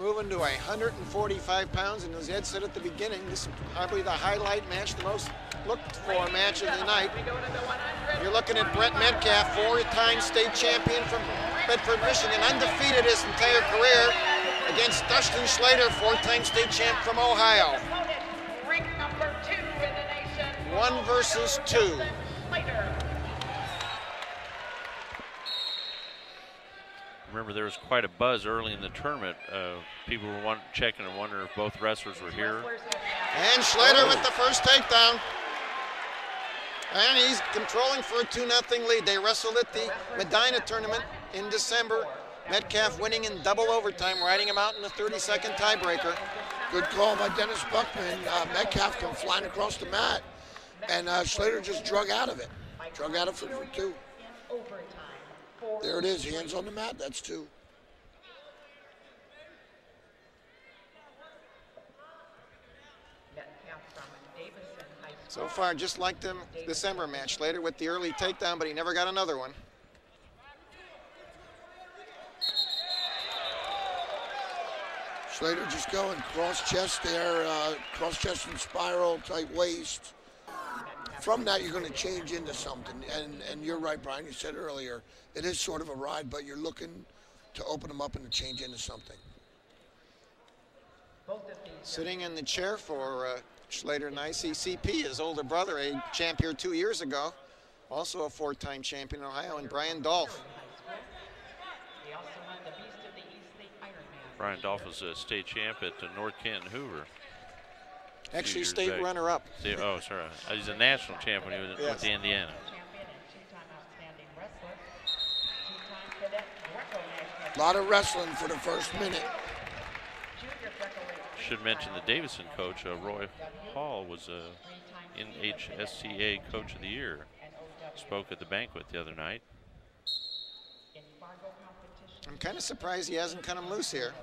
moving to 145 pounds, and as Ed said at the beginning, this is probably the highlight match, the most looked for match of the night. You're looking at Brent Metcalf, 4-time state champion from Bedford, Michigan, undefeated his entire career, against Dustin Schlatter, 4-time state champ from Ohio. 1 versus 2. Remember, there was quite a buzz early in the tournament. People were checking and wondering if both wrestlers were here. And Schlatter with the first takedown. And he's controlling for a 2-0 lead. They wrestled at the Medina tournament in December. Metcalf winning in double overtime, riding him out in the 32nd tiebreaker. Good call by Dennis Buckman. Metcalf come flying across the mat, and Schlatter just drug out of it. Drug out of it for 2. There it is, hands on the mat, that's 2. So far, just like the December match, Schlatter with the early takedown, but he never got another one. Schlatter just going cross chest there, cross chest and spiral, tight waist. From that, you're going to change into something. And you're right, Brian, you said earlier, it is sort of a ride, but you're looking to open them up and to change into something. Sitting in the chair for Schlatter and ICCP, his older brother, a champ here 2 years ago, also a 4-time champion in Ohio, and Brian Dolph. Brian Dolph was a state champ at North Canton Hoover. Actually, state runner-up. Oh, sorry. He's a national champ when he went to Indiana. A lot of wrestling for the first minute. Should mention the Davison coach, Roy Hall, was NHSCA Coach of the Year. Spoke at the banquet the other night. I'm kind of surprised he hasn't cut him loose here.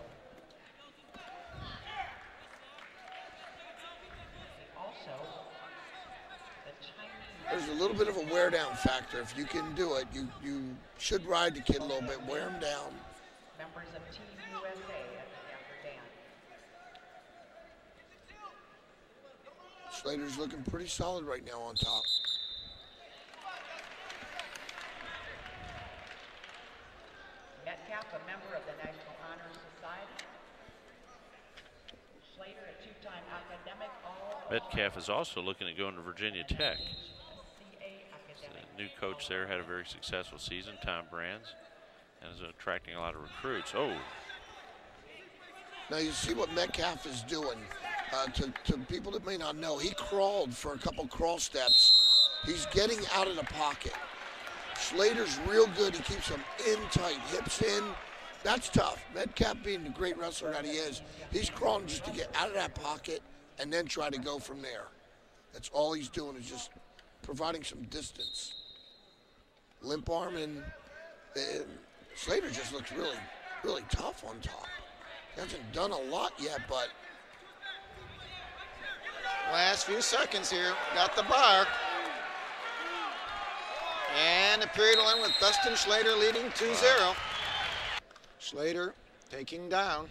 There's a little bit of a wear down factor. If you can do it, you should ride the kid a little bit, wear him down. Members of Team USA after Dan. Schlatter's looking pretty solid right now on top. Metcalf, a member of the National Honor Society. Schlatter, a 2-time academic. Metcalf is also looking at going to Virginia Tech. The new coach there had a very successful season, Tom Brands, and is attracting a lot of recruits. Oh. Now you see what Metcalf is doing. To people that may not know, he crawled for a couple crawl steps. He's getting out of the pocket. Schlatter's real good. He keeps them in tight, hips in. That's tough. Metcalf, being the great wrestler that he is, he's crawling just to get out of that pocket and then try to go from there. That's all he's doing, is just providing some distance. Limp arm, and Schlatter just looks really, really tough on top. He hasn't done a lot yet, but. Last few seconds here, got the bar. And the period will end with Dustin Schlatter leading 2-0. Schlatter taking down.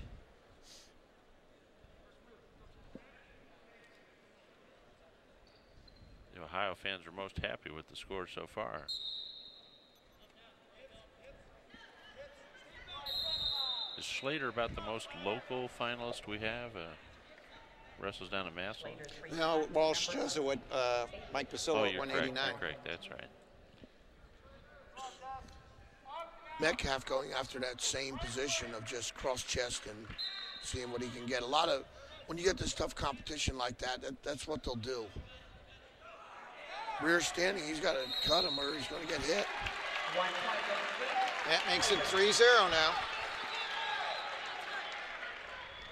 The Ohio fans are most happy with the score so far. Is Schlatter about the most local finalist we have? Wrestles down in Massillon. No, Walsh does it with Mike Basillo at 189. Correct, that's right. Metcalf going after that same position of just cross chest and seeing what he can get. A lot of, when you get this tough competition like that, that's what they'll do. Rear standing, he's got to cut him or he's going to get hit. That makes it 3-0 now.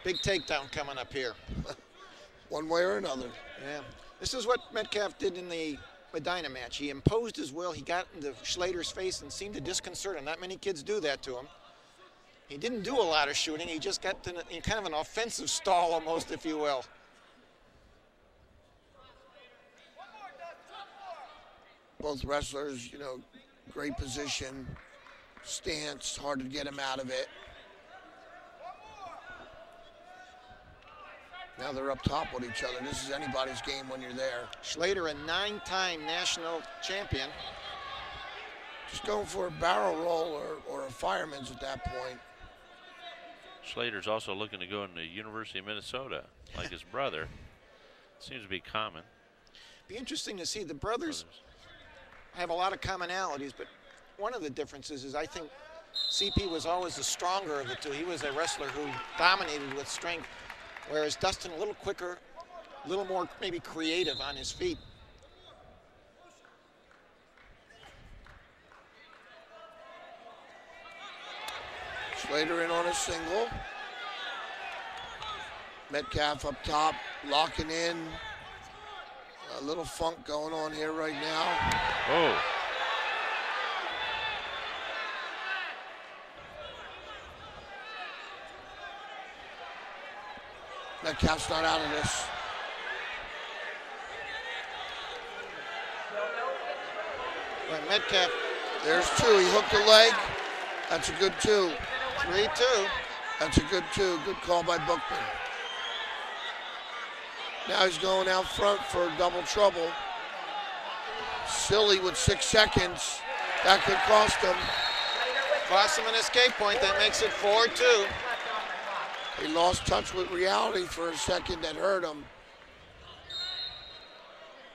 Big takedown coming up here. One way or another. Yeah. This is what Metcalf did in the Medina match. He imposed his will. He got into Schlatter's face and seemed to disconcert him. Not many kids do that to him. He didn't do a lot of shooting. He just got in kind of an offensive stall almost, if you will. Both wrestlers, you know, great position, stance, hard to get him out of it. Now they're up top with each other. This is anybody's game when you're there. Schlatter, a 9-time national champion. Just going for a barrel roll or a fireman's at that point. Schlatter's also looking to go into University of Minnesota, like his brother. Seems to be common. Be interesting to see. The brothers have a lot of commonalities, but one of the differences is I think CP was always the stronger of the two. He was a wrestler who dominated with strength, whereas Dustin a little quicker, a little more maybe creative on his feet. Schlatter in on a single. Metcalf up top, locking in. A little funk going on here right now. Oh. Metcalf's not out of this. Right, Metcalf, There's two. He hooked the leg. That's a good two. 3-2. That's a good two. Good call by Bookman. Now he's going out front for double trouble. Silly with 6 seconds. That could cost him. Cost him an escape point. That makes it 4-2. He lost touch with reality for a second. That hurt him.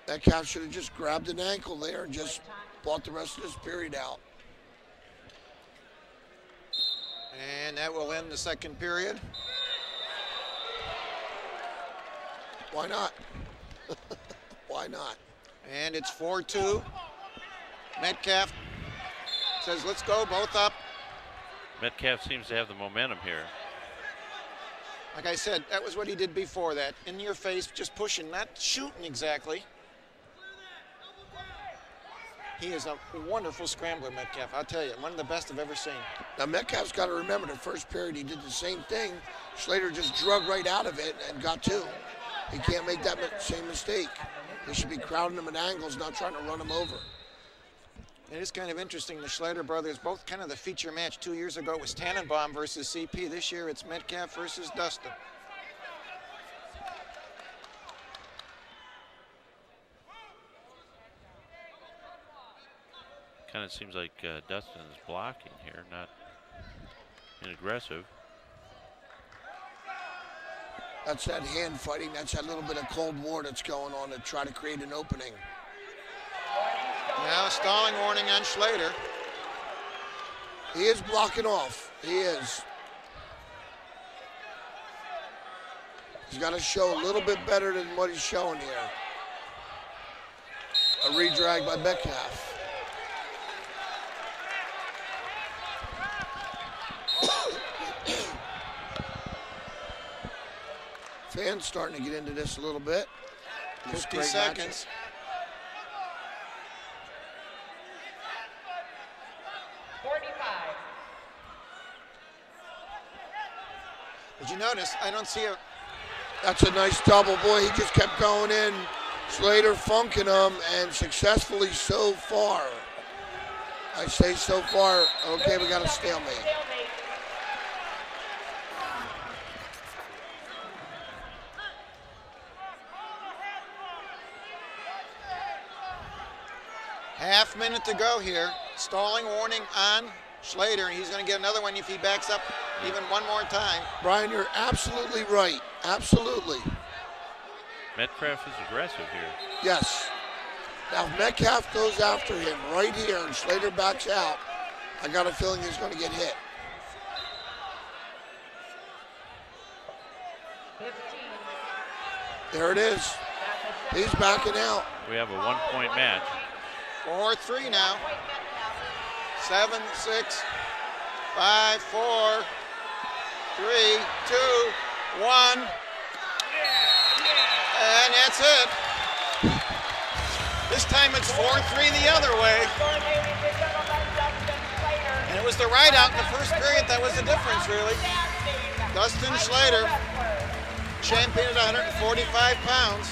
Metcalf should have just grabbed an ankle there and just bought the rest of this period out. And that will end the second period. Why not? Why not? And it's 4-2. Metcalf says, let's go, both up. Metcalf seems to have the momentum here. Like I said, that was what he did before that. In your face, just pushing, not shooting exactly. He is a wonderful scrambler, Metcalf. I'll tell you, one of the best I've ever seen. Now Metcalf's got to remember the first period he did the same thing. Schlatter just drug right out of it and got two. He can't make that same mistake. He should be crowding him at angles, not trying to run him over. It is kind of interesting. The Schlatter brothers, both kind of the feature match 2 years ago was Tannenbaum versus CP. This year it's Metcalf versus Dustin. Kind of seems like Dustin is blocking here, not being aggressive. That's that hand fighting. That's that little bit of Cold War that's going on to try to create an opening. Now a stalling warning on Schlatter. He is blocking off. He is. He's got to show a little bit better than what he's showing here. A redrag by Metcalf. Fans starting to get into this a little bit. 50 seconds. Did you notice? I don't see a. That's a nice double. Boy, he just kept going in. Schlatter funking him, and successfully so far. I say so far. Okay, we got a stalemate. Half minute to go here. Stalling warning on Schlatter, and he's going to get another one if he backs up even one more time. Brian, you're absolutely right. Absolutely. Metcalf is aggressive here. Yes. Now, if Metcalf goes after him right here and Schlatter backs out, I got a feeling he's going to get hit. 15. There it is. He's backing out. We have a 1-point match. 4-3 now. 7, 6, 5, 4, 3, 2, 1. And that's it. This time it's 4-3 the other way. And it was the ride out in the first period that was the difference, really. Dustin Schlatter, champion at 145 pounds.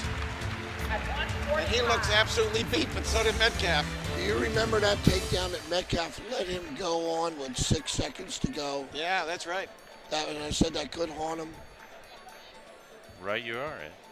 And he looks absolutely beat, but so did Metcalf. Do you remember that takedown that Metcalf let him go on with 6 seconds to go? Yeah, that's right. And I said that could haunt him. Right you are, Ed.